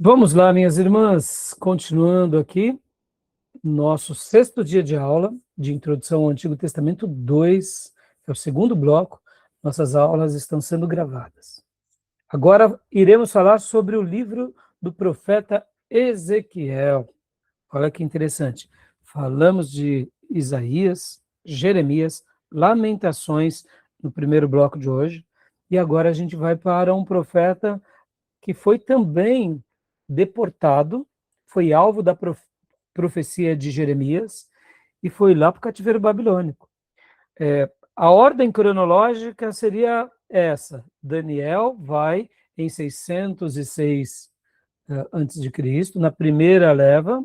Vamos lá, minhas irmãs, continuando aqui, nosso sexto dia de aula de Introdução ao Antigo Testamento 2, é o segundo bloco, nossas aulas estão sendo gravadas. Agora iremos falar sobre o livro do profeta Ezequiel. Olha que interessante, falamos de Isaías, Jeremias, Lamentações no primeiro bloco de hoje, e agora a gente vai para um profeta que foi também deportado, foi alvo da profecia de Jeremias e foi lá para o cativeiro babilônico. A ordem cronológica seria essa: Daniel vai em 606 a.C., na primeira leva,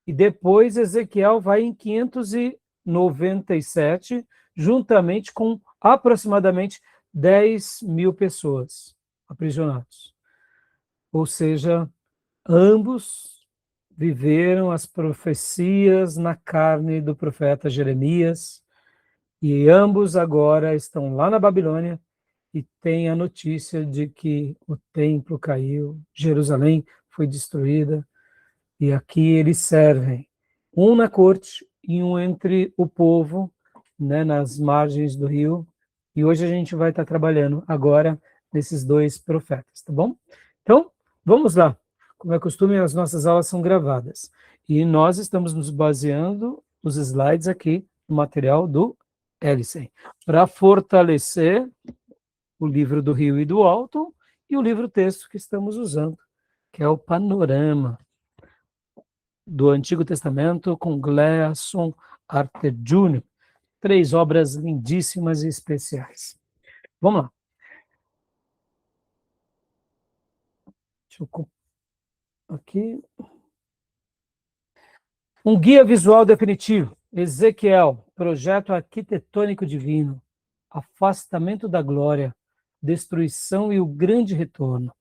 e depois Ezequiel vai em 597, juntamente com aproximadamente 10.000 pessoas aprisionados. Ou seja, ambos viveram as profecias na carne do profeta Jeremias, e ambos agora estão lá na Babilônia e têm a notícia de que o templo caiu, Jerusalém foi destruída, e aqui eles servem, um na corte e um entre o povo, né, nas margens do rio, e hoje a gente vai estar trabalhando agora nesses dois profetas, tá bom? Então, vamos lá. Como é costume, as nossas aulas são gravadas. E nós estamos nos baseando nos slides aqui, no material do Ellison, para fortalecer o livro do Rio e do Alto e o livro-texto que estamos usando, que é o Panorama do Antigo Testamento com Gleason Arthur Jr. 3 obras lindíssimas e especiais. Vamos lá. Deixa eu aqui. Um guia visual definitivo. Ezequiel, projeto arquitetônico divino. Afastamento da glória, destruição e o grande retorno.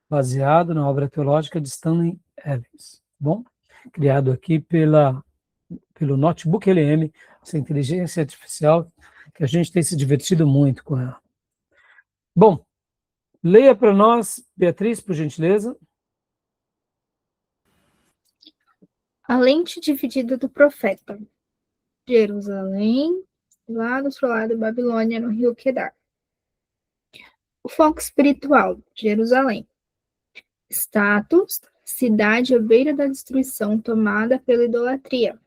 Baseado na obra teológica de Stanley Evans. Bom, criado aqui pelo Notebook LM, essa inteligência artificial, que a gente tem se divertido muito com ela. Bom, leia para nós, Beatriz, por gentileza. A lente dividida do profeta. Jerusalém, lá do outro lado, Babilônia, no rio Quedar. O foco espiritual, Jerusalém. Status, cidade à beira da destruição tomada pela idolatria.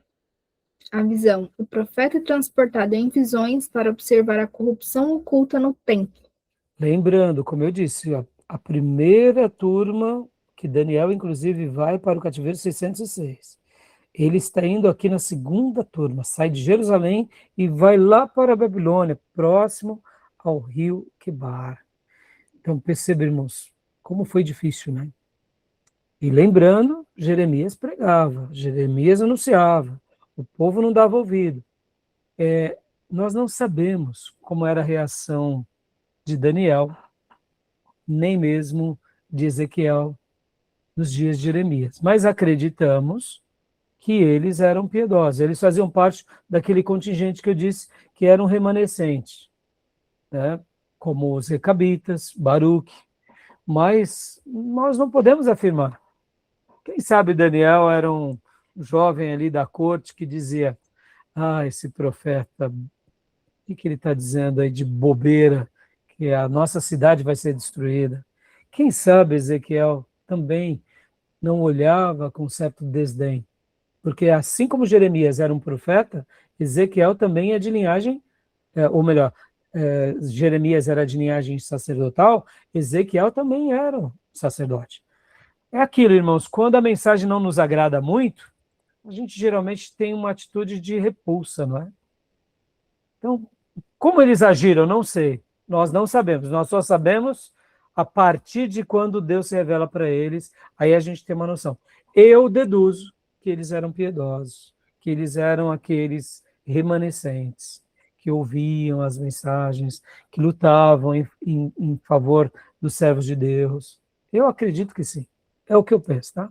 A visão, o profeta transportado em visões para observar a corrupção oculta no templo. Lembrando, como eu disse, a primeira turma, que Daniel, inclusive, vai para o cativeiro 606. Ele está indo aqui na segunda turma, sai de Jerusalém e vai lá para a Babilônia, próximo ao rio Quebar. Então, percebemos como foi difícil, né? E lembrando, Jeremias pregava, Jeremias anunciava, o povo não dava ouvido. Nós não sabemos como era a reação de Daniel, nem mesmo de Ezequiel nos dias de Jeremias, mas acreditamos que eles eram piedosos, eles faziam parte daquele contingente que eu disse que era um remanescente, né? Como os recabitas, Baruque, mas nós não podemos afirmar. Quem sabe Daniel era um jovem ali da corte que dizia: esse profeta, o que ele está dizendo aí de bobeira, que a nossa cidade vai ser destruída? Quem sabe Ezequiel também não olhava com certo desdém, porque assim como Jeremias era um profeta, Ezequiel também é de linhagem, ou melhor, Jeremias era de linhagem sacerdotal, Ezequiel também era um sacerdote. É aquilo, irmãos, quando a mensagem não nos agrada muito, a gente geralmente tem uma atitude de repulsa, não é? Então, como eles agiram, não sei, nós não sabemos, nós só sabemos a partir de quando Deus se revela para eles, aí a gente tem uma noção. Eu deduzo que eles eram piedosos, que eles eram aqueles remanescentes, que ouviam as mensagens, que lutavam em favor dos servos de Deus. Eu acredito que sim, é o que eu penso, tá?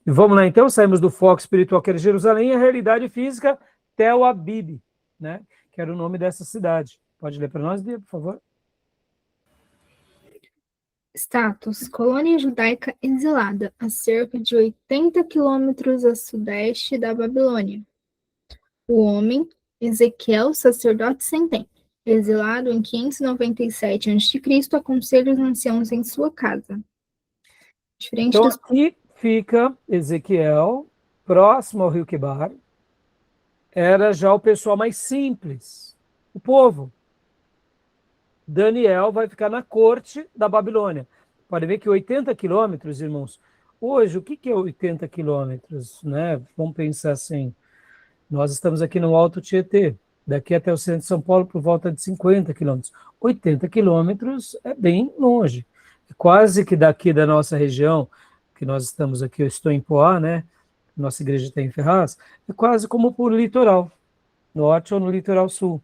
E vamos lá então, saímos do foco espiritual que era Jerusalém, e a realidade física, Tel Abib, né? Que era o nome dessa cidade. Pode ler para nós, Bia, por favor? Status: colônia judaica exilada a cerca de 80 quilômetros a sudeste da Babilônia. O homem, Ezequiel, sacerdote sem templo, exilado em 597 a.C., aconselha os anciãos em sua casa. Diferente Então dos... aqui fica Ezequiel, próximo ao rio Quebar, era já o pessoal mais simples, o povo. Daniel vai ficar na corte da Babilônia. Pode ver que 80 quilômetros, irmãos, hoje, o que é 80 quilômetros? Né? Vamos pensar assim, nós estamos aqui no Alto Tietê, daqui até o centro de São Paulo por volta de 50 quilômetros. 80 quilômetros é bem longe. É quase que daqui da nossa região, que nós estamos aqui, eu estou em Poá, né? Nossa igreja está em Ferraz, é quase como por litoral, norte ou no litoral sul.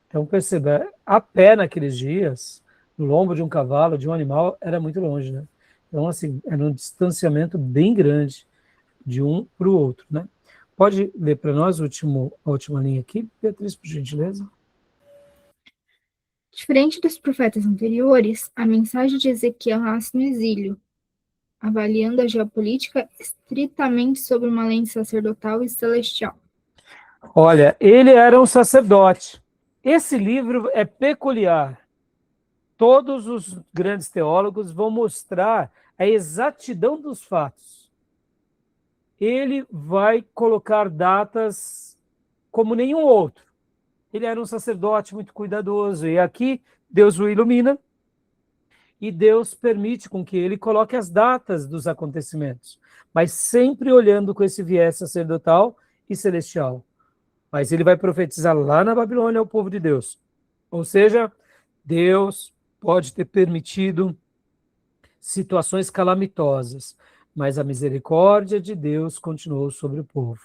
Então, perceba, a pé naqueles dias, no lombo de um cavalo, de um animal, era muito longe, né? Então, assim, era um distanciamento bem grande de um para o outro, né? Pode ler para nós a última linha aqui, Beatriz, por gentileza? Diferente dos profetas anteriores, a mensagem de Ezequiel nasce no exílio, avaliando a geopolítica estritamente sob uma lente sacerdotal e celestial. Olha, ele era um sacerdote. Esse livro é peculiar. Todos os grandes teólogos vão mostrar a exatidão dos fatos. Ele vai colocar datas como nenhum outro. Ele era um sacerdote muito cuidadoso, e aqui Deus o ilumina e Deus permite com que ele coloque as datas dos acontecimentos, mas sempre olhando com esse viés sacerdotal e celestial. Mas ele vai profetizar lá na Babilônia ao povo de Deus. Ou seja, Deus pode ter permitido situações calamitosas, mas a misericórdia de Deus continuou sobre o povo.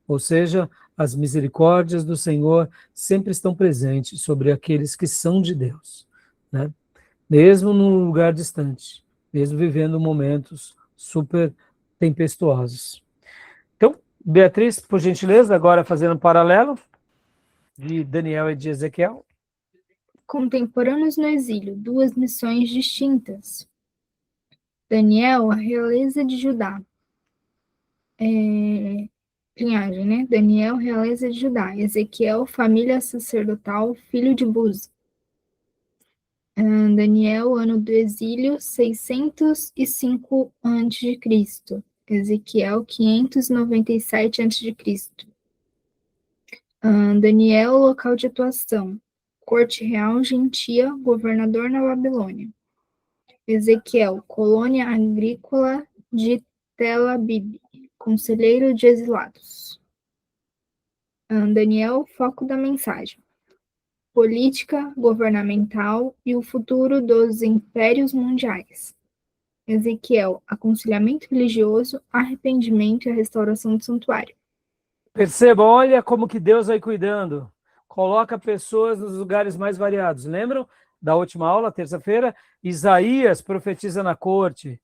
Ou seja, as misericórdias do Senhor sempre estão presentes sobre aqueles que são de Deus, né? Mesmo num lugar distante, mesmo vivendo momentos super tempestuosos. Então, Beatriz, por gentileza, agora fazendo um paralelo de Daniel e de Ezequiel. Contemporâneos no exílio, duas missões distintas. Daniel, a realeza de Judá. Linhagem, né? Daniel, realeza de Judá. Ezequiel, família sacerdotal, filho de Buz. Daniel, ano do exílio, 605 a.C. Ezequiel, 597 a.C. Daniel, local de atuação. Corte real gentia, governador na Babilônia. Ezequiel, colônia agrícola de Tel Abib, conselheiro de exilados. Daniel, foco da mensagem. Política, governamental e o futuro dos impérios mundiais. Ezequiel, aconselhamento religioso, arrependimento e a restauração do santuário. Perceba, olha como que Deus vai cuidando. Coloca pessoas nos lugares mais variados. Lembram da última aula, terça-feira? Isaías profetiza na corte.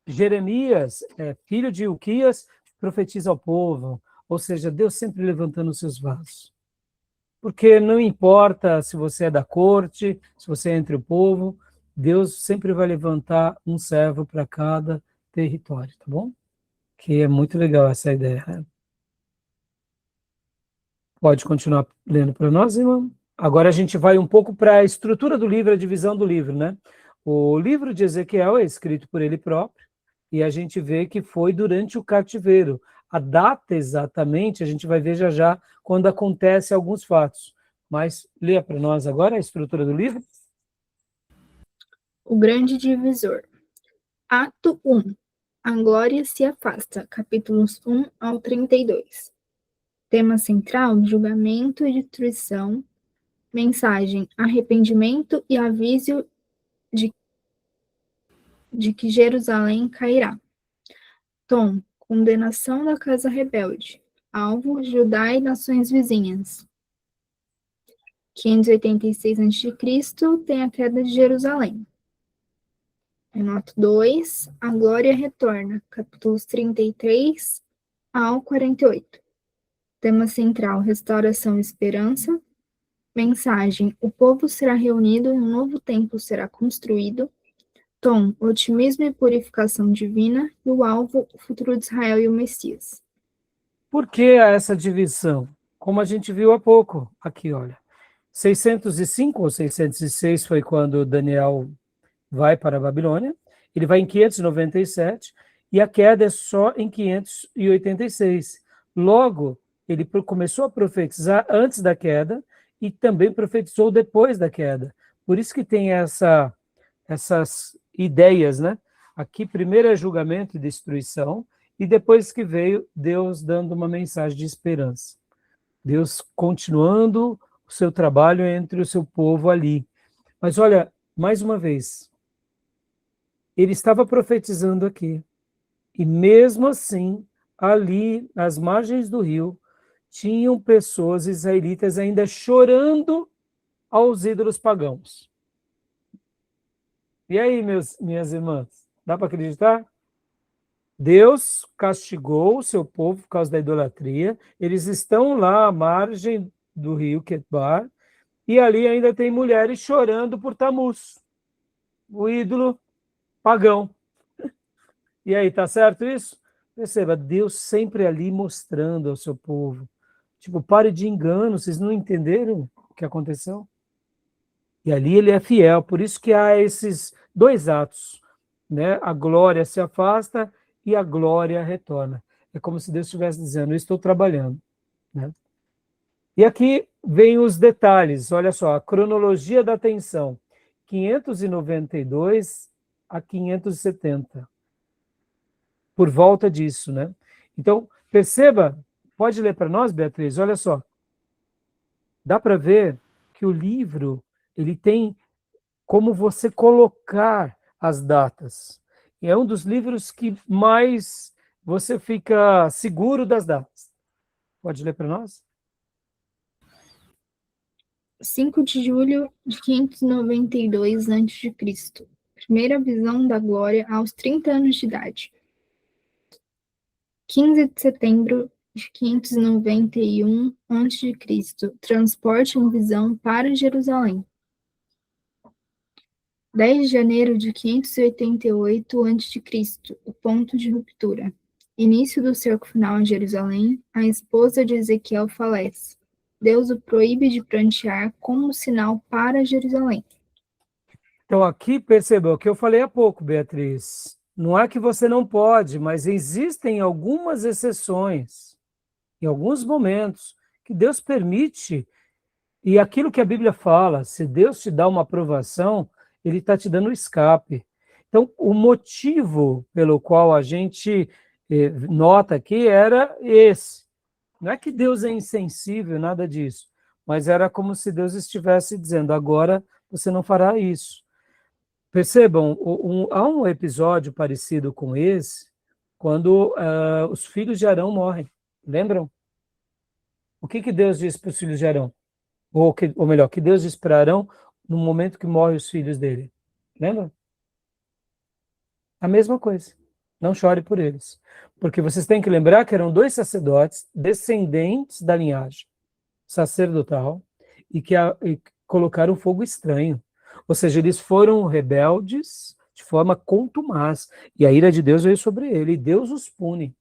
Jeremias, filho de Ilquias, profetiza ao povo. Ou seja, Deus sempre levantando os seus vasos. Porque não importa se você é da corte, se você é entre o povo, Deus sempre vai levantar um servo para cada território, tá bom? Que é muito legal essa ideia, né? Pode continuar lendo para nós, irmão? Agora a gente vai um pouco para a estrutura do livro, a divisão do livro, né? O livro de Ezequiel é escrito por ele próprio, e a gente vê que foi durante o cativeiro. A data exatamente, a gente vai ver já já, quando acontece alguns fatos. Mas leia para nós agora a estrutura do livro. O grande divisor. Ato 1. A glória se afasta. Capítulos 1 ao 32. Tema central: julgamento e destruição. Mensagem: arrependimento e aviso de que Jerusalém cairá. Tom: condenação da casa rebelde. Alvo: Judá e nações vizinhas. 586 a.C. tem a queda de Jerusalém. Noto 2. A glória retorna. Capítulos 33 ao 48. Tema central: restauração e esperança. Mensagem: o povo será reunido e um novo templo será construído. tom, otimismo e purificação divina, e o alvo, o futuro de Israel e o Messias. Por que essa divisão? Como a gente viu há pouco, aqui, olha. 605 ou 606 foi quando Daniel vai para a Babilônia, ele vai em 597, e a queda é só em 586. Logo, ele começou a profetizar antes da queda, e também profetizou depois da queda. Por isso que tem essas ideias, né? Aqui, primeiro é julgamento e destruição, e depois que veio Deus dando uma mensagem de esperança. Deus continuando o seu trabalho entre o seu povo ali. Mas olha, mais uma vez, ele estava profetizando aqui, e mesmo assim, ali, nas margens do rio, tinham pessoas israelitas ainda chorando aos ídolos pagãos. E aí, minhas irmãs, dá para acreditar? Deus castigou o seu povo por causa da idolatria. Eles estão lá à margem do rio Quebar, e ali ainda tem mulheres chorando por Tamuz, o ídolo pagão. E aí, tá certo isso? Perceba, Deus sempre ali mostrando ao seu povo. Tipo, pare de engano, vocês não entenderam o que aconteceu? E ali ele é fiel, por isso que há esses dois atos, né? A glória se afasta e a glória retorna. É como se Deus estivesse dizendo, eu estou trabalhando, né? E aqui vem os detalhes, olha só, a cronologia da tensão, 592 a 570, por volta disso, né? Então, perceba, pode ler para nós, Beatriz, olha só, dá para ver que o livro, ele tem como você colocar as datas. E é um dos livros que mais você fica seguro das datas. Pode ler para nós? 5 de julho de 592 a.C. Primeira visão da glória aos 30 anos de idade. 15 de setembro de 591 a.C. Transporte em visão para Jerusalém. 10 de janeiro de 588 a.C. O ponto de ruptura. Início do cerco final em Jerusalém. A esposa de Ezequiel falece. Deus o proíbe de prantear como sinal para Jerusalém. Então, aqui percebeu o que eu falei há pouco, Beatriz. Não é que você não pode, mas existem algumas exceções, em alguns momentos, que Deus permite. E aquilo que a Bíblia fala, se Deus te dá uma aprovação, ele está te dando escape. Então, o motivo pelo qual a gente nota aqui era esse. Não é que Deus é insensível, nada disso, mas era como se Deus estivesse dizendo, agora você não fará isso. Percebam, há um episódio parecido com esse, quando os filhos de Arão morrem. Lembram? O que Deus disse para os filhos de Arão? Ou melhor, que Deus disse para Arão no momento que morrem os filhos dele. Lembra? A mesma coisa. Não chore por eles. Porque vocês têm que lembrar que eram dois sacerdotes descendentes da linhagem sacerdotal e e colocaram fogo estranho. Ou seja, eles foram rebeldes de forma contumaz. E a ira de Deus veio sobre ele. E Deus os pune.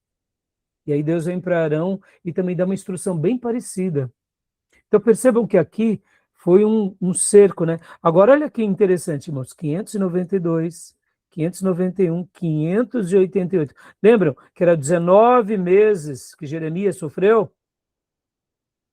E aí Deus vem para Arão e também dá uma instrução bem parecida. Então percebam que aqui foi um cerco, né? Agora olha que interessante, irmãos, 592, 591, 588. Lembram que era 19 meses que Jeremias sofreu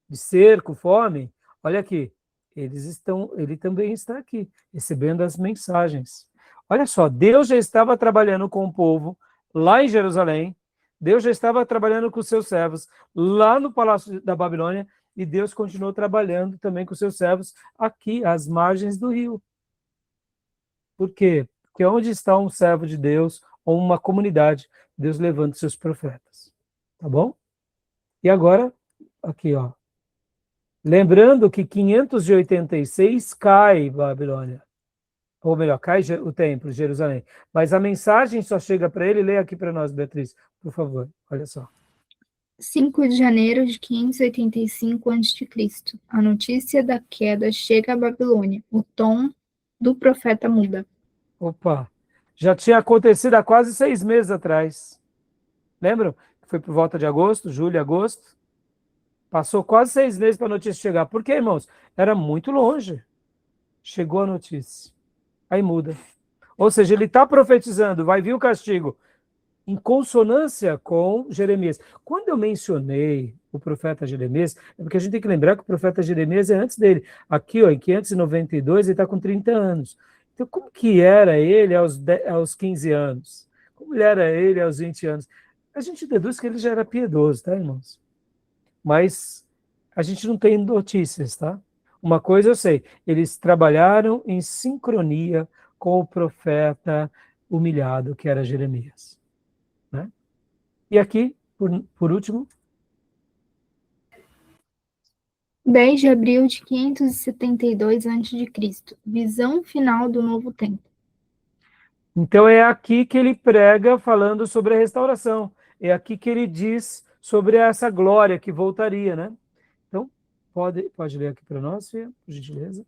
de cerco, fome? Olha aqui, ele também está aqui, recebendo as mensagens. Olha só, Deus já estava trabalhando com o povo lá em Jerusalém, Deus já estava trabalhando com os seus servos lá no palácio da Babilônia, e Deus continuou trabalhando também com seus servos aqui, às margens do rio. Por quê? Porque onde está um servo de Deus, ou uma comunidade, Deus levanta seus profetas. Tá bom? E agora, aqui, ó. Lembrando que 586 cai Babilônia. Ou melhor, cai o templo, Jerusalém. Mas a mensagem só chega para ele. Leia aqui para nós, Beatriz, por favor. Olha só. 5 de janeiro de 585 a.C. A notícia da queda chega à Babilônia. O tom do profeta muda. Opa! Já tinha acontecido há quase 6 meses atrás. Lembram? Foi por volta de agosto, julho, agosto. Passou quase 6 meses para a notícia chegar. Por quê, irmãos? Era muito longe. Chegou a notícia. Aí muda. Ou seja, ele está profetizando, vai vir o castigo, em consonância com Jeremias. Quando eu mencionei o profeta Jeremias, é porque a gente tem que lembrar que o profeta Jeremias é antes dele. Aqui, ó, em 592, ele está com 30 anos. Então, como que era ele aos 15 anos? Como ele era ele aos 20 anos? A gente deduz que ele já era piedoso, tá, irmãos? Mas a gente não tem notícias, tá? Uma coisa eu sei, eles trabalharam em sincronia com o profeta humilhado, que era Jeremias. Né? E aqui, por último, 10 de abril de 572 a.C. Visão final do novo tempo. então é aqui que ele prega falando sobre a restauração. É aqui que ele diz sobre essa glória que voltaria, né? Então, pode ler aqui para nós, Fia, por gentileza.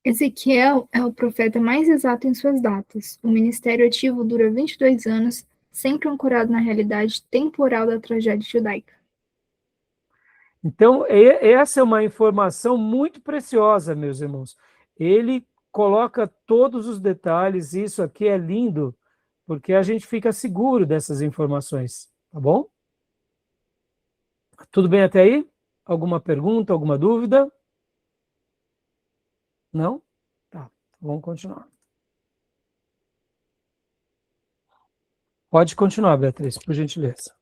Ezequiel é o profeta mais exato em suas datas. O ministério ativo dura 22 anos, sempre ancorado na realidade temporal da tragédia judaica. Então, essa é uma informação muito preciosa, meus irmãos. Ele coloca todos os detalhes, e isso aqui é lindo, porque a gente fica seguro dessas informações, tá bom? Tudo bem até aí? Alguma pergunta, alguma dúvida? Não? Tá, vamos continuar. Pode continuar, Beatriz, por gentileza.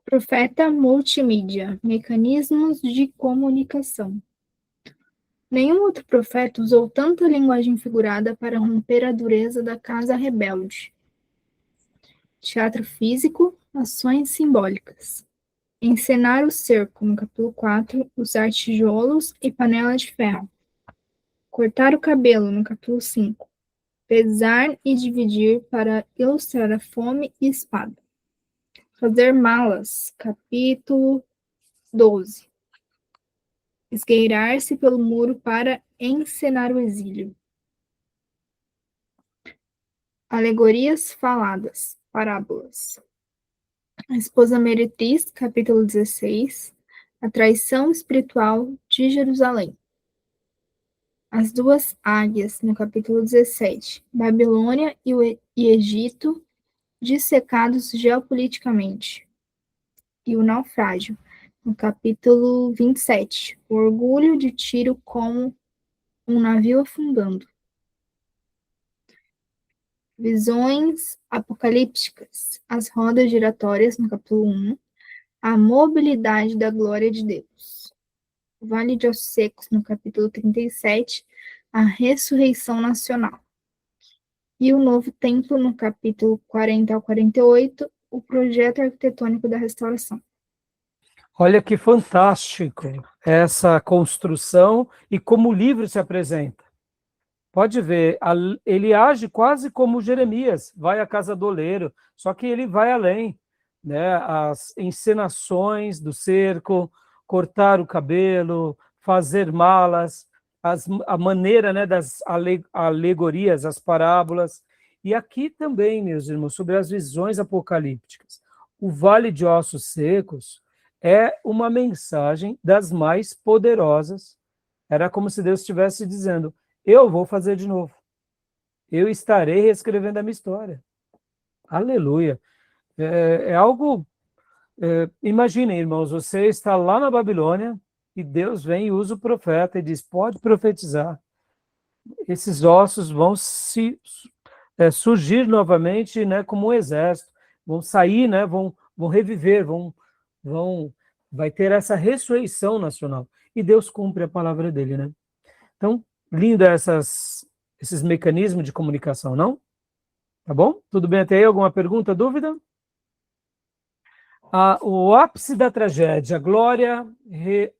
Profeta multimídia, mecanismos de comunicação. Nenhum outro profeta usou tanta linguagem figurada para romper a dureza da casa rebelde. Teatro físico, ações simbólicas. Encenar o cerco, no capítulo 4, usar tijolos e panela de ferro. Cortar o cabelo, no capítulo 5. Pesar e dividir para ilustrar a fome e espada. Fazer malas, capítulo 12. Esgueirar-se pelo muro para encenar o exílio. Alegorias faladas, parábolas. A esposa meretriz, capítulo 16. A traição espiritual de Jerusalém. As duas águias, no capítulo 17. Babilônia e Egito, dissecados geopoliticamente. E o naufrágio, no capítulo 27. O orgulho de Tiro como um navio afundando. Visões apocalípticas, as rodas giratórias, no capítulo 1. A mobilidade da glória de Deus. Vale de Ossos Secos, no capítulo 37. A ressurreição nacional. E o novo templo, no capítulo 40 ao 48, o projeto arquitetônico da restauração. Olha que fantástico essa construção e como o livro se apresenta. Pode ver, ele age quase como Jeremias, vai à casa do oleiro, só que ele vai além, né? As encenações do cerco, cortar o cabelo, fazer malas, a maneira, né, das alegorias, as parábolas. E aqui também, meus irmãos, sobre as visões apocalípticas. O Vale de Ossos Secos é uma mensagem das mais poderosas. Era como se Deus estivesse dizendo: eu vou fazer de novo. Eu estarei reescrevendo a minha história. Aleluia. É algo... imaginem, irmãos, você está lá na Babilônia e Deus vem e usa o profeta e diz: pode profetizar. Esses ossos vão surgir novamente, né, como um exército. Vão sair, né, vão reviver, vai ter essa ressurreição nacional. E Deus cumpre a palavra dele, né? Então, linda esses mecanismos de comunicação, não? Tá bom? Tudo bem até aí? Alguma pergunta, dúvida? O ápice da tragédia, a glória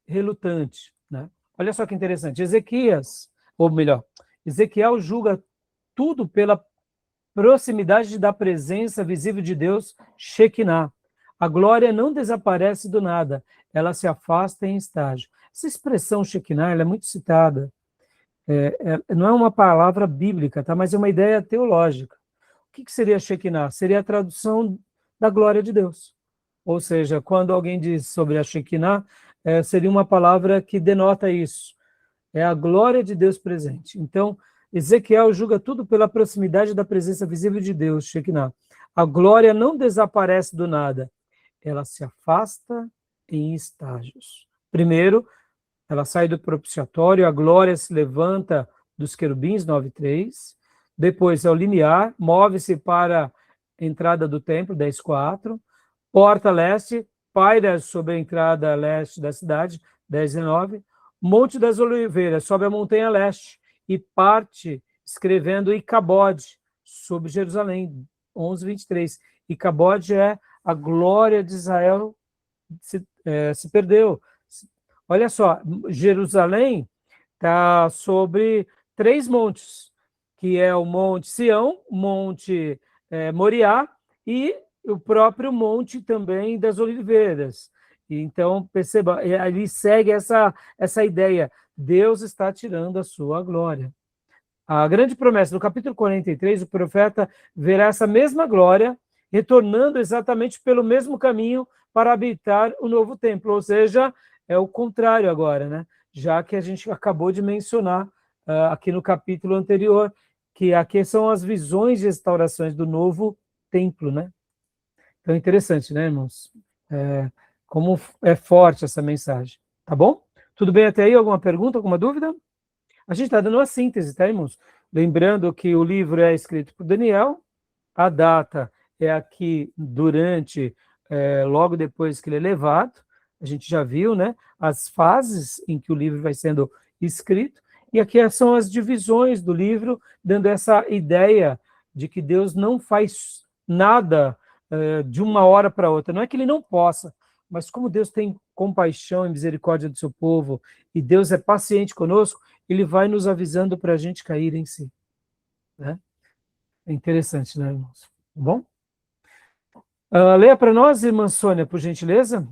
relutante. Né? Olha só que interessante. Ezequiel julga tudo pela proximidade da presença visível de Deus, Shekinah. A glória não desaparece do nada, ela se afasta em estágio. Essa expressão Shekinah ela é muito citada não é uma palavra bíblica, tá? Mas é uma ideia teológica. O que seria Shekinah? Seria a tradução da glória de Deus. Ou seja, quando alguém diz sobre a Shekinah, seria uma palavra que denota isso. É a glória de Deus presente. Então, Ezequiel julga tudo pela proximidade da presença visível de Deus, Shekinah. A glória não desaparece do nada, ela se afasta em estágios. Primeiro, ela sai do propiciatório, a glória se levanta dos querubins, 9:3. Depois, é o limiar, move-se para a entrada do templo, 10:4. Porta leste, paira sobre a entrada leste da cidade, 10:19. Monte das Oliveiras, sobe a montanha leste e parte escrevendo Icabode sobre Jerusalém, 11:23. Icabode é a glória de Israel se perdeu. Olha só, Jerusalém está sobre 3 montes, que é o Monte Sião, o Monte Moriá e o próprio Monte também das Oliveiras. Então, perceba, ali segue essa ideia, Deus está tirando a sua glória. A grande promessa, no capítulo 43, o profeta verá essa mesma glória, retornando exatamente pelo mesmo caminho para habitar o novo templo, ou seja, é o contrário agora, né? Já que a gente acabou de mencionar aqui no capítulo anterior, que aqui são as visões de restaurações do novo templo, né? Então, interessante, né, irmãos? Como é forte essa mensagem, tá bom? Tudo bem até aí? Alguma pergunta, alguma dúvida? A gente está dando uma síntese, tá, irmãos? Lembrando que o livro é escrito por Daniel, a data é aqui logo depois que ele é levado, a gente já viu, né, as fases em que o livro vai sendo escrito, e aqui são as divisões do livro, dando essa ideia de que Deus não faz nada de uma hora para outra. Não é que ele não possa, mas como Deus tem compaixão e misericórdia do seu povo, e Deus é paciente conosco, ele vai nos avisando para a gente cair em si. Né? É interessante, né, irmãos? Tá bom? Leia para nós, irmã Sônia, por gentileza.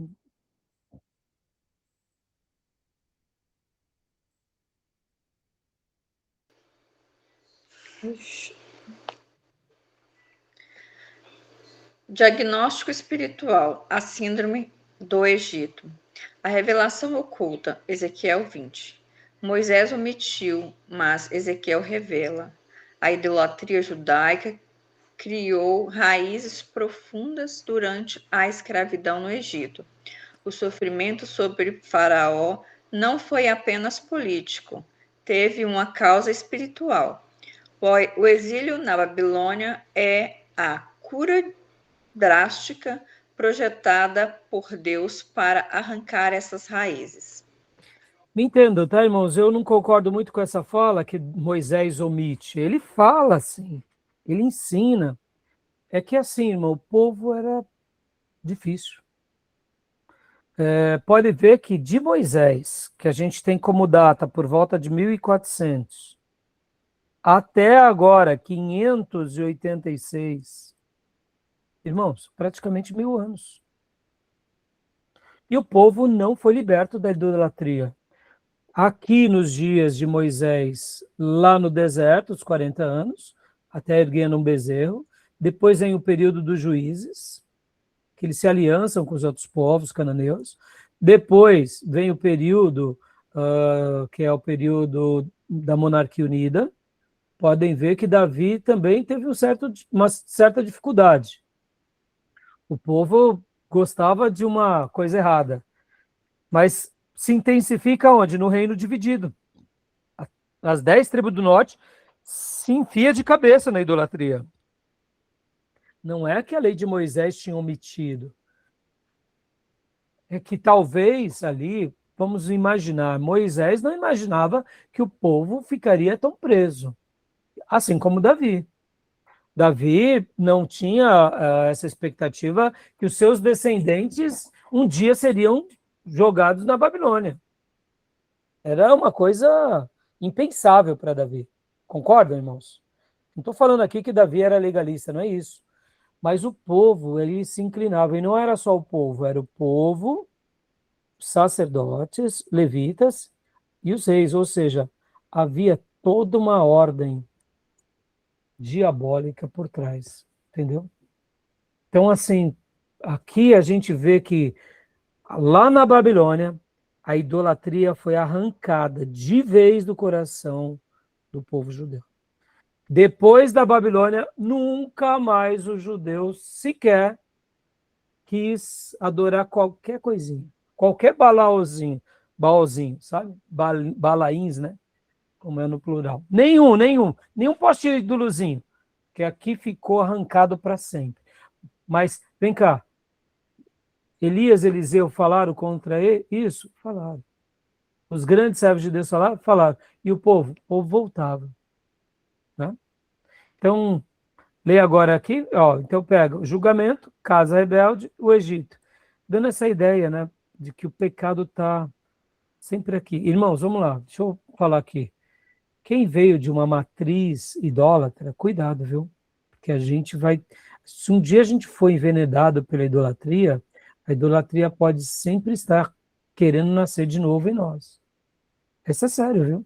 Diagnóstico espiritual, a síndrome do Egito. A revelação oculta, Ezequiel 20. Moisés omitiu, mas Ezequiel revela. A idolatria judaica criou raízes profundas durante a escravidão no Egito. O sofrimento sobre Faraó não foi apenas político, teve uma causa espiritual. O exílio na Babilônia é a cura drástica projetada por Deus para arrancar essas raízes. Me entendam, tá, irmãos? Eu não concordo muito com essa fala que Moisés omite. Ele fala assim, ele ensina. É que assim, irmão, o povo era difícil. Pode ver que de Moisés, que a gente tem como data por volta de 1400, até agora, 586, irmãos, praticamente 1000 anos. E o povo não foi liberto da idolatria. Aqui nos dias de Moisés, lá no deserto, os 40 anos, até erguendo um bezerro. Depois vem o período dos juízes, que eles se aliançam com os outros povos cananeus. Depois vem o período, que é o período da monarquia unida. Podem ver que Davi também teve uma certa dificuldade. O povo gostava de uma coisa errada, mas se intensifica onde? No reino dividido. As 10 tribos do norte se enfia de cabeça na idolatria. Não é que a lei de Moisés tinha omitido. É que talvez ali, vamos imaginar, Moisés não imaginava que o povo ficaria tão preso, assim como Davi. Davi não tinha essa expectativa que os seus descendentes um dia seriam jogados na Babilônia. Era uma coisa impensável para Davi. Concordam, irmãos? Não estou falando aqui que Davi era legalista, não é isso. Mas o povo, ele se inclinava, e não era só o povo, era o povo, sacerdotes, levitas e os reis, ou seja, havia toda uma ordem diabólica por trás, entendeu? Então, assim, aqui a gente vê que lá na Babilônia, a idolatria foi arrancada de vez do coração do povo judeu. Depois da Babilônia, nunca mais os judeus sequer quis adorar qualquer coisinha, qualquer baozinho, sabe? Balaíns, né? Como é no plural. Nenhum poste de ídolozinho, que aqui ficou arrancado para sempre. Mas, vem cá, Elias e Eliseu falaram contra isso? Falaram. Os grandes servos de Deus falaram? Falaram. E o povo voltava. Né? Então, leia agora aqui, ó, então pega o julgamento, casa rebelde, o Egito. Dando essa ideia, né, de que o pecado está sempre aqui. Irmãos, vamos lá, deixa eu falar aqui. Quem veio de uma matriz idólatra, cuidado, viu? Porque a gente vai... Se um dia a gente for envenenado pela idolatria, a idolatria pode sempre estar querendo nascer de novo em nós. Isso é sério, viu?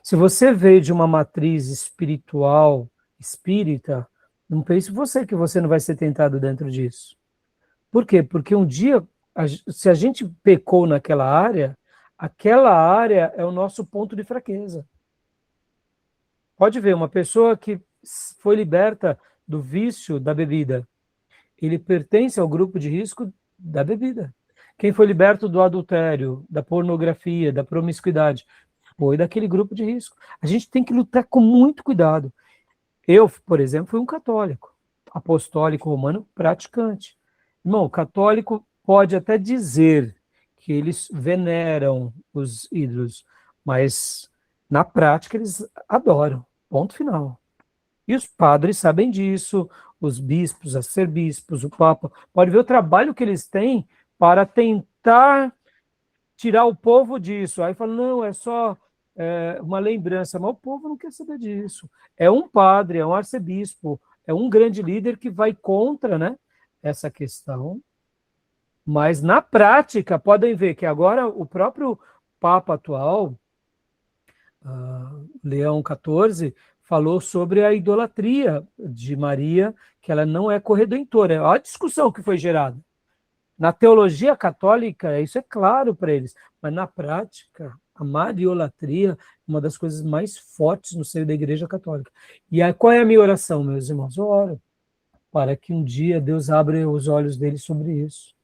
Se você veio de uma matriz espiritual, espírita, não pense você que você não vai ser tentado dentro disso. Por quê? Porque um dia, se a gente pecou naquela área, aquela área é o nosso ponto de fraqueza. Pode ver, uma pessoa que foi liberta do vício da bebida, ele pertence ao grupo de risco da bebida. Quem foi liberto do adultério, da pornografia, da promiscuidade, foi daquele grupo de risco. A gente tem que lutar com muito cuidado. Eu, por exemplo, fui um católico, apostólico romano praticante. Irmão, católico pode até dizer que eles veneram os ídolos, mas na prática eles adoram. Ponto final. E os padres sabem disso, os bispos, arcebispos, o papa. Pode ver o trabalho que eles têm para tentar tirar o povo disso. Aí fala, não, é só uma lembrança, mas o povo não quer saber disso. É um padre, é um arcebispo, é um grande líder que vai contra, né, essa questão. Mas na prática, podem ver que agora o próprio Papa atual, Leão XIV, falou sobre a idolatria de Maria, que ela não é corredentora. Olha a discussão que foi gerada. Na teologia católica, isso é claro para eles, mas na prática, a mariolatria é uma das coisas mais fortes no seio da Igreja Católica. E aí, qual é a minha oração, meus irmãos? Eu oro para que um dia Deus abra os olhos deles sobre isso.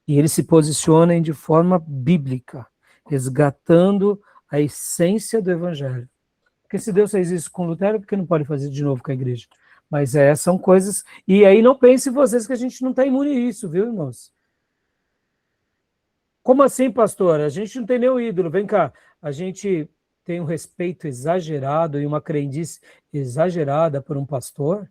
E eles se posicionem de forma bíblica, resgatando a essência do Evangelho. Porque se Deus fez isso com Lutero, por que não pode fazer de novo com a Igreja? Mas são coisas... E aí não pensem vocês que a gente não está imune a isso, viu, irmãos? Como assim, pastor? A gente não tem nenhum ídolo. Vem cá, a gente tem um respeito exagerado e uma crendice exagerada por um pastor,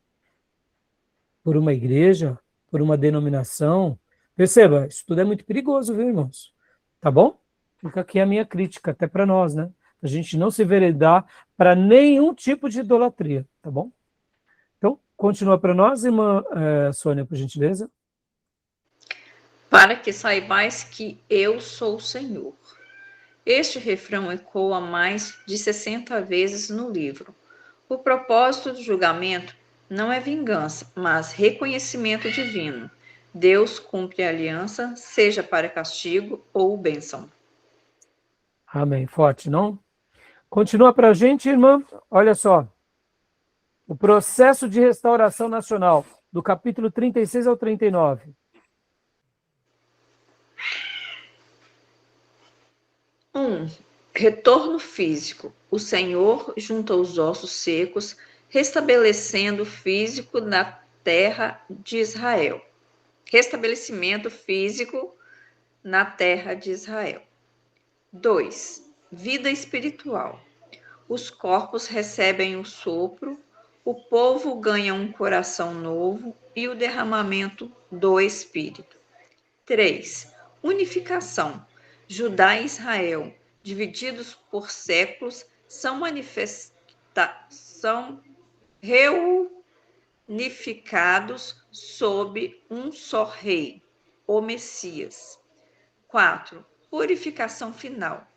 por uma igreja, por uma denominação. Perceba, isso tudo é muito perigoso, viu, irmãos? Tá bom? Fica aqui a minha crítica, até para nós, né? A gente não se enveredar para nenhum tipo de idolatria, tá bom? Então, continua para nós, irmã Sônia, por gentileza. Para que saibais que eu sou o Senhor. Este refrão ecoa mais de 60 vezes no livro. O propósito do julgamento não é vingança, mas reconhecimento divino. Deus cumpre a aliança, seja para castigo ou bênção. Amém. Forte, não? Continua para a gente, irmã. Olha só. O processo de restauração nacional, do capítulo 36 ao 39. Retorno físico. O Senhor junta os ossos secos, restabelecendo o físico na terra de Israel. Restabelecimento físico na terra de Israel. 2. Vida espiritual. Os corpos recebem o sopro, o povo ganha um coração novo e o derramamento do Espírito. 3. Unificação. Judá e Israel, divididos por séculos, são reunificados sob um só rei, o Messias. 4. Purificação final.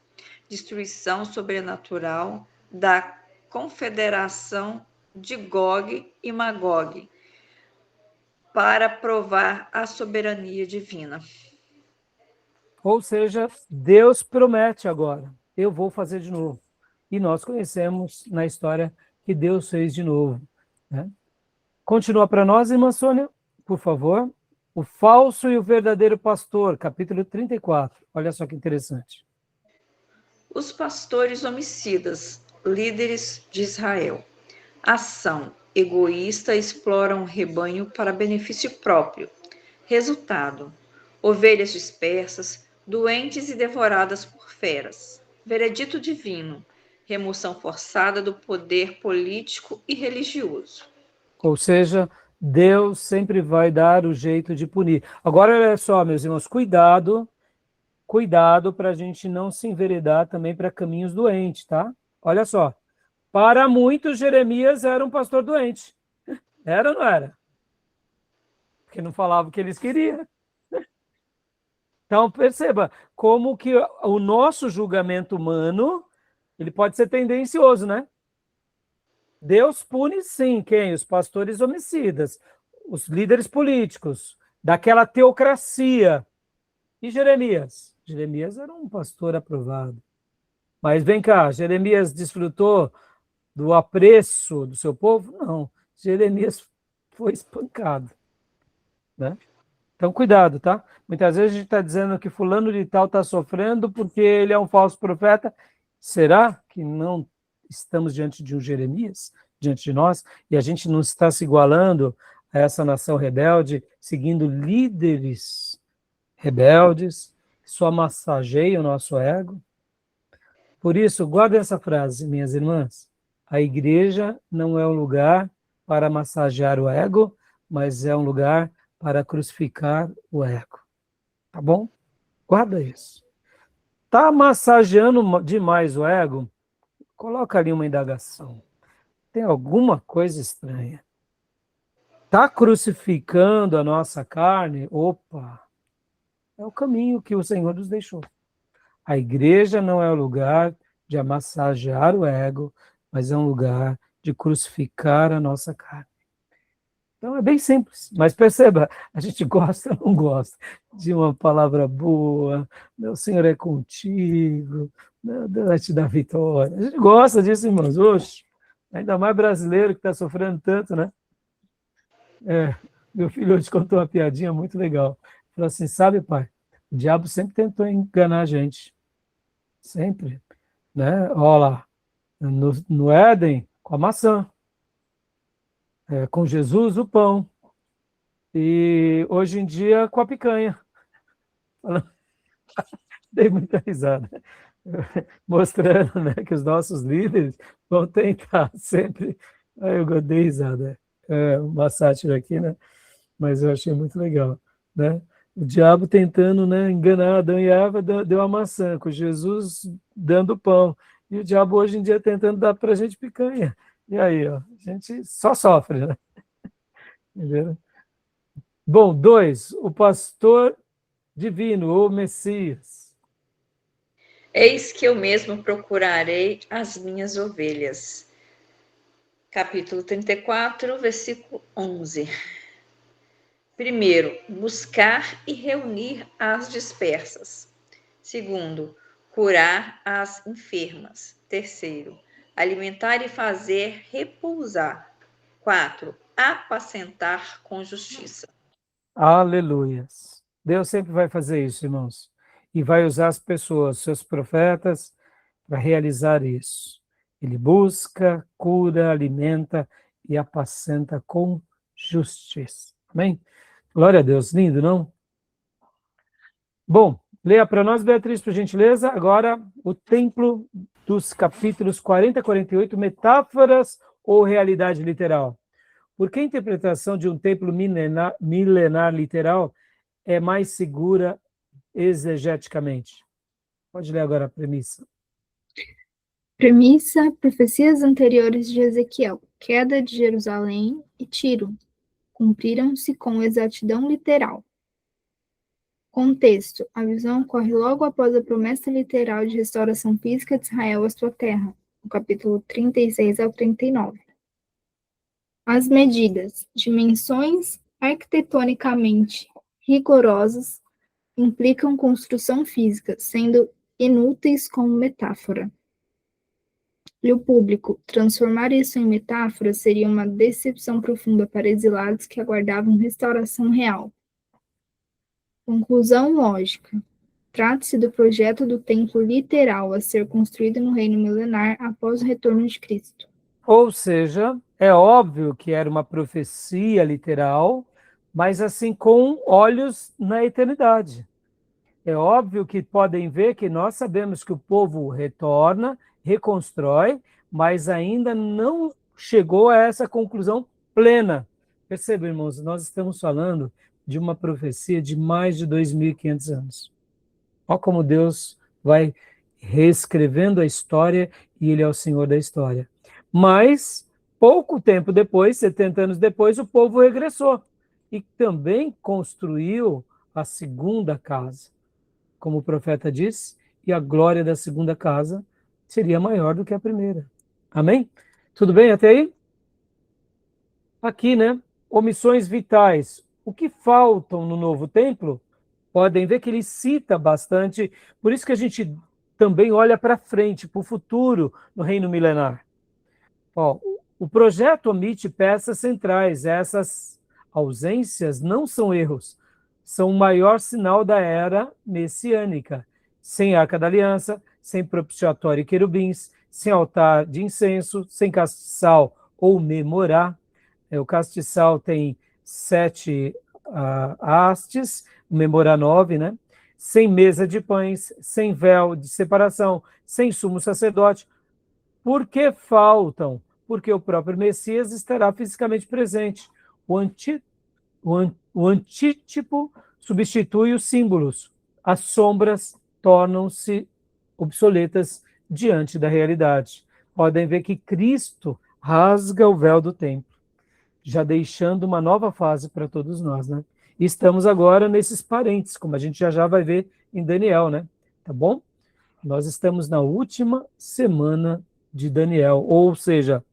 Destruição sobrenatural da confederação de Gog e Magog, para provar a soberania divina. Ou seja, Deus promete agora, eu vou fazer de novo. E nós conhecemos na história que Deus fez de novo, né? Continua para nós, irmã Sônia, por favor. O falso e o verdadeiro pastor, capítulo 34. Olha só que interessante. Os pastores homicidas, líderes de Israel. Ação egoísta, exploram o rebanho para benefício próprio. Resultado: ovelhas dispersas, doentes e devoradas por feras. Veredito divino: remoção forçada do poder político e religioso. Ou seja, Deus sempre vai dar o jeito de punir. Agora, olha só, meus irmãos, cuidado para a gente não se enveredar também para caminhos doentes, tá? Olha só, para muitos, Jeremias era um pastor doente. Era ou não era? Porque não falava o que eles queriam. Então, perceba como que o nosso julgamento humano, ele pode ser tendencioso, né? Deus pune, sim, quem? Os pastores homicidas, os líderes políticos, daquela teocracia. E Jeremias? Jeremias era um pastor aprovado. Mas vem cá, Jeremias desfrutou do apreço do seu povo? Não. Jeremias foi espancado, né? Então, cuidado, tá? Muitas vezes a gente está dizendo que fulano de tal está sofrendo porque ele é um falso profeta. Será que não estamos diante de um Jeremias, diante de nós, e a gente não está se igualando a essa nação rebelde, seguindo líderes rebeldes, que só massageiam o nosso ego? Por isso, guardem essa frase, minhas irmãs. A igreja não é um lugar para massagear o ego, mas é um lugar para crucificar o ego. Tá bom? Guarda isso. Tá massageando demais o ego? Coloca ali uma indagação. Tem alguma coisa estranha. Tá crucificando a nossa carne? Opa! É o caminho que o Senhor nos deixou. A igreja não é o lugar de massagear o ego, mas é um lugar de crucificar a nossa carne. Então é bem simples, mas perceba, a gente gosta ou não gosta de uma palavra boa, meu Senhor é contigo, meu Deus vai te dar vitória. A gente gosta disso, irmãos, hoje, ainda mais brasileiro que está sofrendo tanto, né? Meu filho hoje contou uma piadinha muito legal. Falou assim, sabe, pai, o diabo sempre tentou enganar a gente, sempre, né? Olha lá, no Éden, com a maçã, com Jesus, o pão, e hoje em dia com a picanha. Dei muita risada, mostrando, né, que os nossos líderes vão tentar sempre. Aí eu dei risada. É uma sátira aqui, né? Mas eu achei muito legal, né? O diabo tentando, né, enganar Adão e Eva, deu a maçã, com Jesus dando pão. E o diabo hoje em dia tentando dar para a gente picanha. E aí, ó, a gente só sofre, né? Entendeu? Bom, 2, o pastor divino, ou Messias. Eis que eu mesmo procurarei as minhas ovelhas. Capítulo 34, versículo 11. Primeiro, buscar e reunir as dispersas. Segundo, curar as enfermas. Terceiro, alimentar e fazer repousar. 4, apacentar com justiça. Aleluias. Deus sempre vai fazer isso, irmãos. E vai usar as pessoas, seus profetas, para realizar isso. Ele busca, cura, alimenta e apacenta com justiça. Amém? Glória a Deus. Lindo, não? Bom, leia para nós, Beatriz, por gentileza, agora o templo dos capítulos 40 e 48, metáforas ou realidade literal. Por que a interpretação de um templo milenar literal é mais segura exegeticamente? Pode ler agora a premissa. Premissa, profecias anteriores de Ezequiel, queda de Jerusalém e Tiro, cumpriram-se com exatidão literal. Contexto, a visão ocorre logo após a promessa literal de restauração física de Israel à sua terra. no capítulo 36 ao 39. As medidas, dimensões arquitetonicamente rigorosas, implicam construção física, sendo inúteis como metáfora. E o público, transformar isso em metáfora seria uma decepção profunda para exilados que aguardavam restauração real. Conclusão lógica. Trata-se do projeto do templo literal a ser construído no reino milenar após o retorno de Cristo. Ou seja, é óbvio que era uma profecia literal, mas assim com olhos na eternidade. É óbvio que podem ver que nós sabemos que o povo retorna, reconstrói, mas ainda não chegou a essa conclusão plena. Perceba, irmãos, nós estamos falando de uma profecia de mais de 2.500 anos. Olha como Deus vai reescrevendo a história e Ele é o Senhor da história. Mas, pouco tempo depois, 70 anos depois, o povo regressou e também construiu a segunda casa. Como o profeta diz, e a glória da segunda casa seria maior do que a primeira. Amém? Tudo bem até aí? Aqui, né? Omissões vitais. O que faltam no novo templo? Podem ver que ele cita bastante, por isso que a gente também olha para frente, para o futuro no reino milenar. Ó, o projeto omite peças centrais. Essas ausências não são erros, são o maior sinal da era messiânica. Sem arca da aliança, sem propiciatório e querubins, sem altar de incenso, sem castiçal ou memorá. O castiçal tem 7 hastes, o memorá 9, né? Sem mesa de pães, sem véu de separação, sem sumo sacerdote. Por que faltam? Porque o próprio Messias estará fisicamente presente. O antítipo substitui os símbolos. As sombras tornam-se obsoletas diante da realidade. Podem ver que Cristo rasga o véu do templo, já deixando uma nova fase para todos nós, né? E estamos agora nesses parentes, como a gente já vai ver em Daniel, né? Tá bom? Nós estamos na última semana de Daniel, ou seja,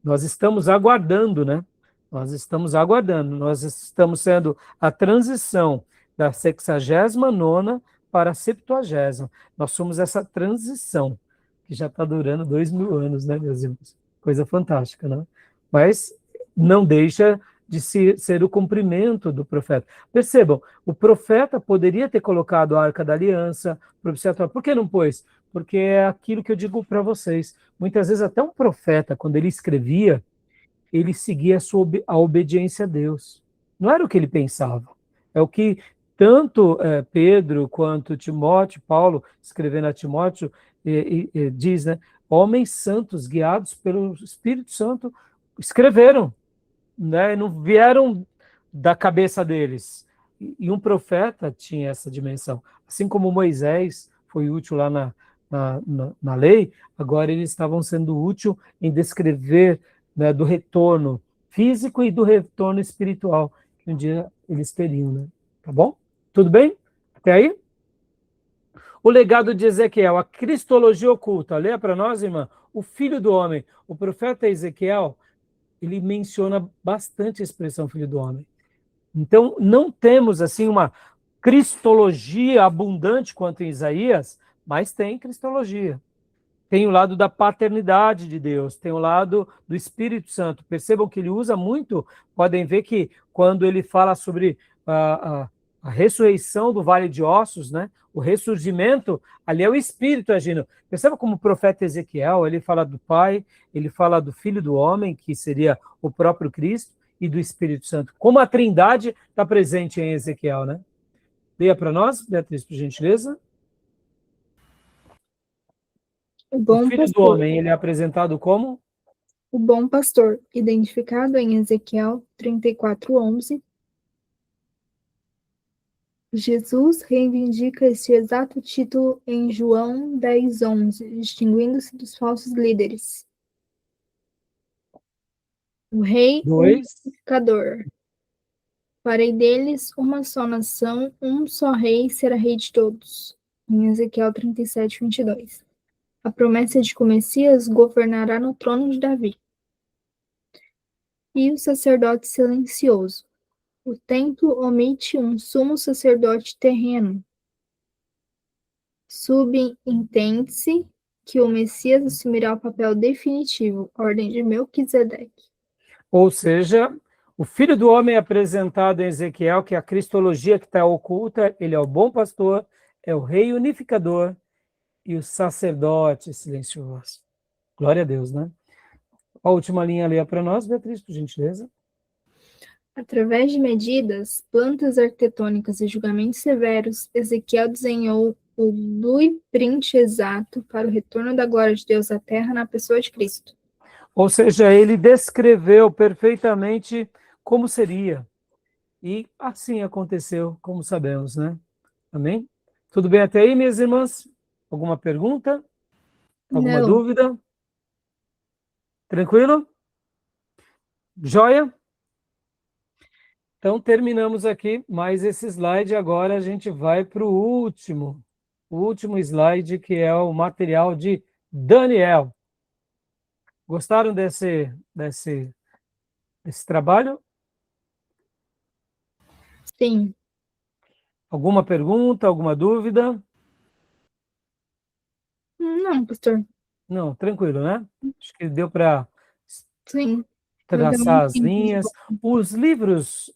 nós estamos aguardando, né? Nós estamos sendo a transição da 69ª para a 70ª. Nós somos essa transição, que já está durando 2.000 anos, né, meus irmãos? Coisa fantástica, né? Mas não deixa de ser o cumprimento do profeta. Percebam, o profeta poderia ter colocado a Arca da Aliança, propiciatório. Por que não pôs? Porque é aquilo que eu digo para vocês. Muitas vezes até um profeta, quando ele escrevia, ele seguia a obediência a Deus. Não era o que ele pensava. É o que tanto Pedro quanto Timóteo, Paulo, escrevendo a Timóteo, diz, né? Homens santos, guiados pelo Espírito Santo, escreveram, né? Não vieram da cabeça deles. E um profeta tinha essa dimensão. Assim como Moisés foi útil lá na lei, agora eles estavam sendo úteis em descrever, né, do retorno físico e do retorno espiritual que um dia eles teriam, né? Tá bom? Tudo bem? Até aí? O legado de Ezequiel, a cristologia oculta. Leia para nós, irmã. O filho do homem. O profeta Ezequiel, ele menciona bastante a expressão filho do homem. Então, não temos assim uma cristologia abundante quanto em Isaías, mas tem cristologia. Tem o lado da paternidade de Deus, tem o lado do Espírito Santo. Percebam que ele usa muito, podem ver que quando ele fala sobre a ressurreição do Vale de Ossos, né? O ressurgimento, ali é o Espírito agindo. Perceba como o profeta Ezequiel, ele fala do Pai, ele fala do Filho do Homem, que seria o próprio Cristo, e do Espírito Santo. Como a Trindade está presente em Ezequiel, né? Leia para nós, Beatriz, por gentileza. O Filho do Homem, ele é apresentado como? O bom pastor, identificado em Ezequiel 34:11. Jesus reivindica este exato título em João 10:11, distinguindo-se dos falsos líderes. O rei unificador. Farei deles uma só nação, um só rei será rei de todos. Em Ezequiel 37:22. A promessa de que o Messias governará no trono de Davi. E o sacerdote silencioso. O templo omite um sumo sacerdote terreno. Subentende-se que o Messias assumirá o papel definitivo, ordem de Melquisedeque. Ou seja, o Filho do Homem é apresentado em Ezequiel, que é a cristologia que está oculta, ele é o bom pastor, é o rei unificador e o sacerdote silencioso. Glória a Deus, né? A última linha leia para nós, Beatriz, por gentileza. Através de medidas, plantas arquitetônicas e julgamentos severos, Ezequiel desenhou o blueprint exato para o retorno da glória de Deus à Terra na pessoa de Cristo. Ou seja, ele descreveu perfeitamente como seria. E assim aconteceu, como sabemos, né? Amém? Tudo bem até aí, minhas irmãs? Alguma pergunta? Alguma Não, dúvida? Tranquilo? Joia? Então, terminamos aqui mais esse slide. Agora a gente vai para o último slide, que é o material de Daniel. Gostaram desse trabalho? sim, Alguma pergunta, alguma dúvida? não, pastor, Não, tranquilo, né? Acho que deu para sim, eu traçar também as entendi. linhas. Os livros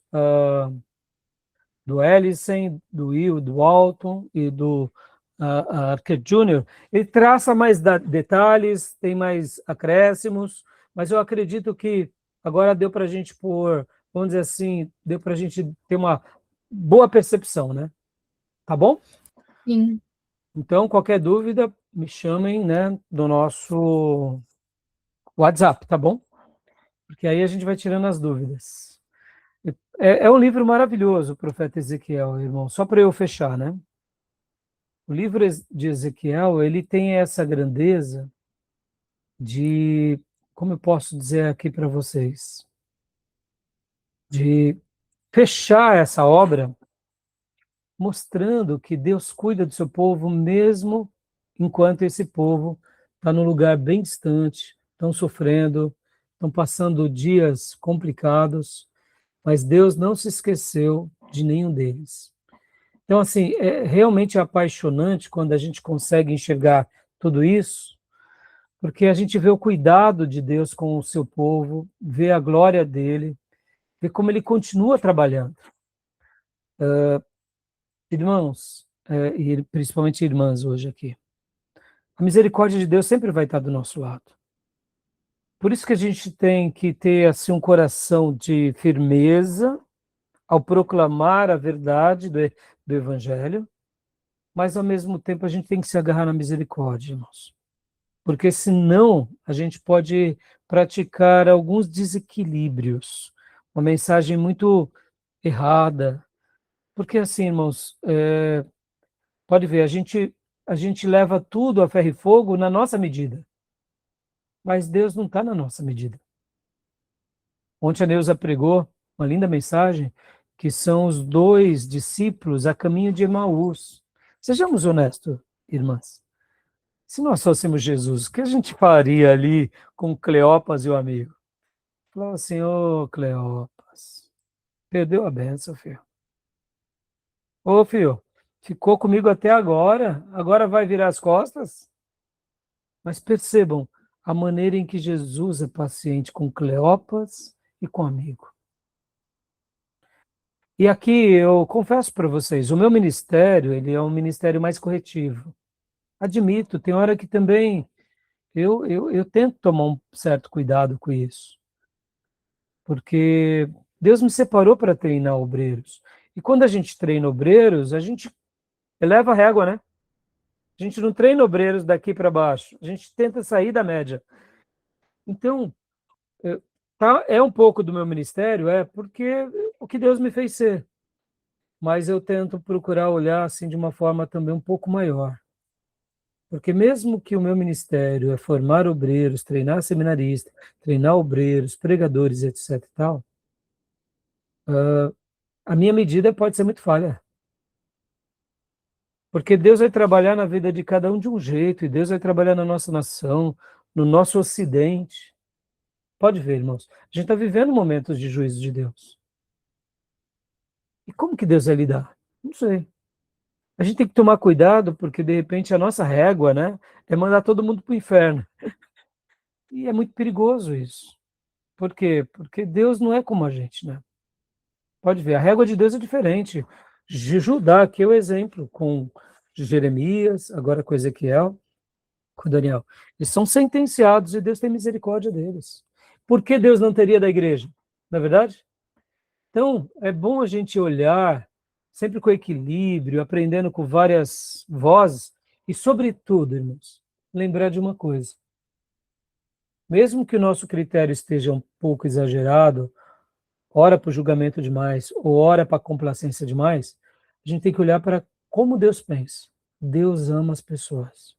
do Ellison, do Will, do Walton e do Archer Jr., ele traça mais detalhes, tem mais acréscimos, mas eu acredito que agora deu para a gente pôr, vamos dizer assim, deu para a gente ter uma boa percepção, né? Tá bom? Sim, Então, qualquer dúvida, me chamem, né, do nosso WhatsApp, tá bom? Porque aí a gente vai tirando as dúvidas. É um livro maravilhoso, o profeta Ezequiel, irmão, só para eu fechar, né? O livro de Ezequiel, ele tem essa grandeza de, como eu posso dizer aqui para vocês, de fechar essa obra mostrando que Deus cuida do seu povo mesmo enquanto esse povo está num lugar bem distante, estão sofrendo, estão passando dias complicados, mas Deus não se esqueceu de nenhum deles. Então, assim, é realmente apaixonante quando a gente consegue enxergar tudo isso, porque a gente vê o cuidado de Deus com o seu povo, vê a glória dele, vê como ele continua trabalhando. Irmãos, e principalmente irmãs hoje aqui, a misericórdia de Deus sempre vai estar do nosso lado. Por isso que a gente tem que ter assim, um coração de firmeza ao proclamar a verdade do Evangelho, mas ao mesmo tempo a gente tem que se agarrar na misericórdia, irmãos. Porque senão a gente pode praticar alguns desequilíbrios, uma mensagem muito errada. Porque assim, irmãos, pode ver, a gente leva tudo a ferro e fogo na nossa medida, mas Deus não está na nossa medida. Ontem a Neuza pregou uma linda mensagem, que são os dois discípulos a caminho de Emaús. Sejamos honestos, irmãs. Se nós fôssemos Jesus, o que a gente faria ali com Cleopas e o amigo? Falou assim, ô Cleopas, perdeu a benção, filho. Ô, filho, ficou comigo até agora, agora vai virar as costas? Mas percebam a maneira em que Jesus é paciente com Cleopas e com o amigo. E aqui eu confesso para vocês, o meu ministério, ele é um ministério mais corretivo. Admito, tem hora que também eu tento tomar um certo cuidado com isso. Porque Deus me separou para treinar obreiros. E quando a gente treina obreiros, a gente eleva a régua, né? A gente não treina obreiros daqui para baixo. A gente tenta sair da média. Então, é um pouco do meu ministério, porque o que Deus me fez ser. Mas eu tento procurar olhar assim de uma forma também um pouco maior. Porque mesmo que o meu ministério é formar obreiros, treinar seminaristas, treinar obreiros, pregadores, etc. e tal, a minha medida pode ser muito falha. Porque Deus vai trabalhar na vida de cada um de um jeito, e Deus vai trabalhar na nossa nação, no nosso ocidente. Pode ver, irmãos, a gente está vivendo momentos de juízo de Deus. E como que Deus vai lidar? Não sei. A gente tem que tomar cuidado, porque de repente a nossa régua, né, é mandar todo mundo para o inferno. E é muito perigoso isso. Por quê? Porque Deus não é como a gente, né? Pode ver, a régua de Deus é diferente. Judá, aqui é o exemplo, com Jeremias, agora com Ezequiel, com Daniel. Eles são sentenciados e Deus tem misericórdia deles. Por que Deus não teria da igreja? Não é verdade? Então, é bom a gente olhar sempre com equilíbrio, aprendendo com várias vozes e, sobretudo, irmãos, lembrar de uma coisa. Mesmo que o nosso critério esteja um pouco exagerado, ora para o julgamento demais ou ora para a complacência demais, a gente tem que olhar para como Deus pensa. Deus ama as pessoas.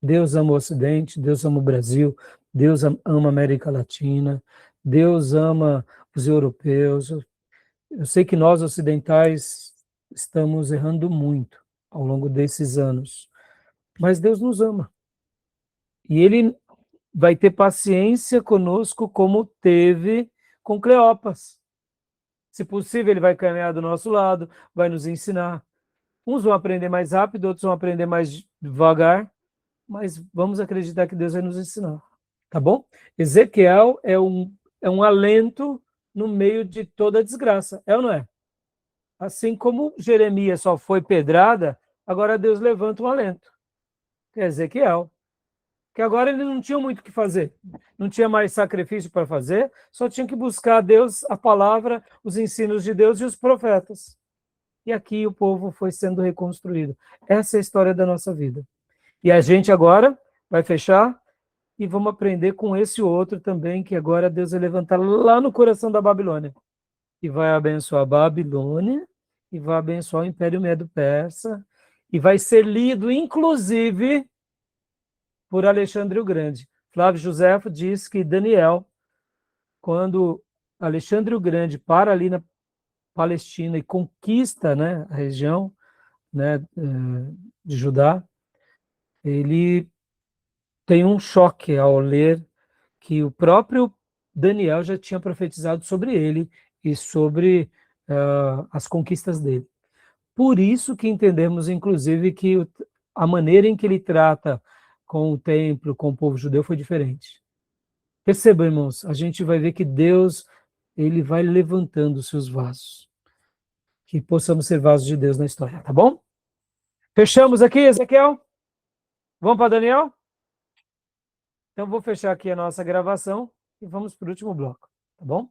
Deus ama o Ocidente, Deus ama o Brasil, Deus ama a América Latina, Deus ama os europeus. Eu sei que nós ocidentais estamos errando muito ao longo desses anos, mas Deus nos ama. E Ele vai ter paciência conosco como teve com Cleopas. Se possível, Ele vai caminhar do nosso lado, vai nos ensinar. Uns vão aprender mais rápido, outros vão aprender mais devagar, mas vamos acreditar que Deus vai nos ensinar. Tá bom? Ezequiel é um alento no meio de toda a desgraça, é ou não é? Assim como Jeremias só foi pedrada, agora Deus levanta um alento, que é Ezequiel. Que agora eles não tinham muito o que fazer, não tinha mais sacrifício para fazer, só tinham que buscar a Deus, a palavra, os ensinos de Deus e os profetas. E aqui o povo foi sendo reconstruído. Essa é a história da nossa vida. E a gente agora vai fechar e vamos aprender com esse outro também, que agora Deus vai levantar lá no coração da Babilônia. E vai abençoar a Babilônia, e vai abençoar o Império Medo-Persa, e vai ser lido, inclusive, por Alexandre o Grande. Flávio Josefo diz que Daniel, quando Alexandre o Grande para ali na Palestina e conquista, né, a região, né, de Judá, ele tem um choque ao ler que o próprio Daniel já tinha profetizado sobre ele e sobre as conquistas dele. Por isso que entendemos, inclusive, que a maneira em que ele trata com o templo, com o povo judeu, foi diferente. Perceba, irmãos, a gente vai ver que Deus, ele vai levantando os seus vasos. Que possamos ser vasos de Deus na história, tá bom? Fechamos aqui, Ezequiel? Vamos para Daniel? Então, vou fechar aqui a nossa gravação e vamos para o último bloco, tá bom?